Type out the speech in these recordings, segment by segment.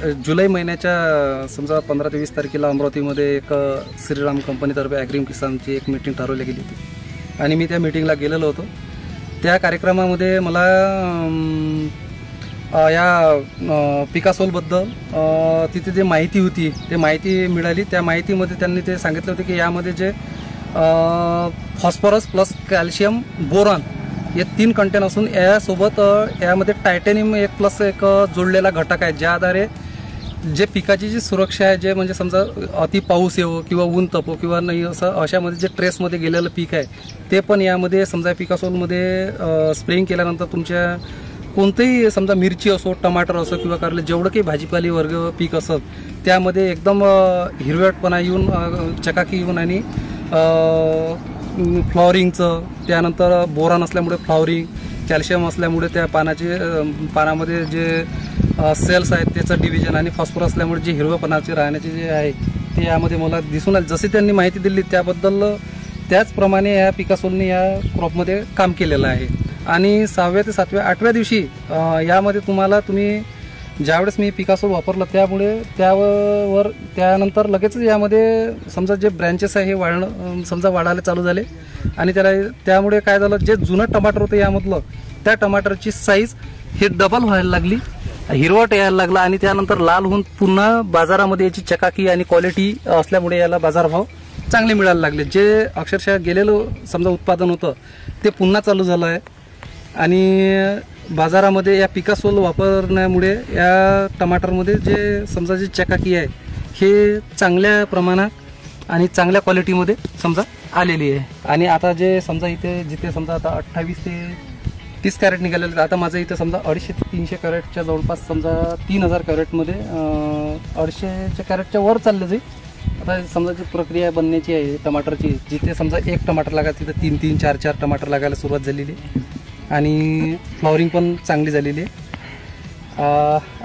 जुलै महिन्याच्या समजा 15 ते 20 तारखेला अमरावतीमध्ये एक श्रीराम कंपनीतर्फे ॲग्रीम किसानची एक मीटिंग ठरवली गेली होती आणि मी त्या मीटिंगला गेलेलो होतो। त्या कार्यक्रमामध्ये मला या पिकासोलबद्दल तिथे जे माहिती होती ते माहिती मिळाली। त्या माहितीमध्ये त्यांनी ते सांगितलं होतं की यामध्ये जे फॉस्फरस प्लस कॅल्शियम बोरॉन हे 3 कंटेन असून यासोबत यामध्ये टायटॅनियम एक प्लस एक जोडलेला घटक आहे, ज्याद्वारे जे पिकाची जी सुरक्षा आहे, जे म्हणजे समजा अति पाऊस येवो किंवा ऊन तपो किंवा नाही असं अशामध्ये जे ट्रेसमध्ये गेलेलं पीक आहे ते पण यामध्ये समजा पिकासोलमध्ये स्प्रेइंग केल्यानंतर तुमच्या कोणतेही समजा मिरची असो, टमाटर असो किंवा कारले जेवढं काही भाजीपाली वर्ग पीक असत त्यामध्ये एकदम हिरवटपणा येऊन चकाकी येऊन आणि फ्लॉवरिंगचं, त्यानंतर बोरॉन असल्यामुळे फ्लॉवरिंग, कॅल्शियम असल्यामुळे त्या पानामध्ये जे सेल्स आहेत त्याचं डिव्हिजन आणि फॉस्फरस असल्यामुळे जे हिरवपणाचे राहण्याचे जे आहे ते यामध्ये मला दिसून आले। जशी त्यांनी माहिती दिली त्याबद्दल त्याचप्रमाणे या पिकासोलने या क्रॉपमध्ये काम केलेलं आहे। आणि 6व्या ते 7व्या 8व्या दिवशी यामध्ये तुम्ही ज्यावेळेस मी पिकासोल वापरलं त्यामुळे त्यानंतर लगेच यामध्ये समजा जे ब्रँचेस आहे हे समजा वाढायला चालू झाले आणि त्यामुळे काय झालं, जे जुनं टमाटर होतं यामधलं त्या टमाटरची साईज हे डबल व्हायला लागली, हिरवट यायला लागला आणि त्यानंतर लाल होऊन पुन्हा बाजारामध्ये याची चकाकी आणि क्वालिटी असल्यामुळे याला बाजारभाव चांगले मिळायला लागले। जे अक्षरशः गेलेलं समजा उत्पादन होतं ते पुन्हा चालू झालं आहे आणि बाजारामध्ये या पिकासोल वापरण्यामुळे या टमाटरमध्ये जे समजा जी चकाकी आहे हे चांगल्या प्रमाणात आणि चांगल्या क्वालिटीमध्ये समजा आलेली आहे। आणि आता जे समजा जिथे समजा आता 28 ते 30 कॅरेट निघालेले, आता माझं इथं समजा 250 ते 300 कॅरेटच्या जवळपास समजा 3000 कॅरेटमध्ये 250 कॅरेटच्या वर चाललं जाईल। आता समजा जी प्रक्रिया बनण्याची आहे टमाटरची, जिथे समजा एक टमाटर लागायला तिथे 3-3, 4-4 टमाटर लागायला सुरुवात झालेली आणि फ्लॉवरिंग पण चांगली झालेली आहे।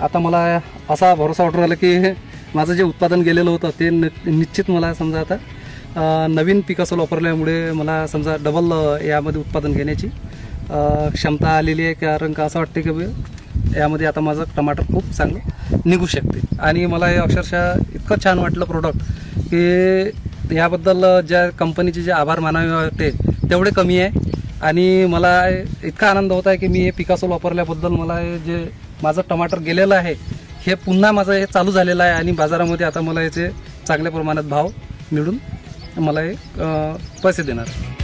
आता मला असा भरोसा वाटू राहिला की माझं जे उत्पादन गेलेलं होतं ते निश्चित मला समजा आता नवीन पिकासोल वापरल्यामुळे मला समजा डबल यामध्ये उत्पादन घेण्याची क्षमता आलेली आहे। कारण का असं वाटते की यामध्ये आता माझं टमाटर खूप चांगलं निघू शकते आणि मला हे अक्षरशः इतकं छान वाटलं प्रोडक्ट की याबद्दल ज्या कंपनीचे जे आभार मानावे वाटते तेवढे कमी आहे। आणि मला इतका आनंद होत आहे की मी हे पिकासोल वापरल्याबद्दल मला जे माझं टमाटर गेलेलं आहे हे पुन्हा माझं हे चालू झालेलं आहे आणि बाजारामध्ये आता मला याचे चांगल्या प्रमाणात भाव मिळून मला हे पैसे देणार आहे।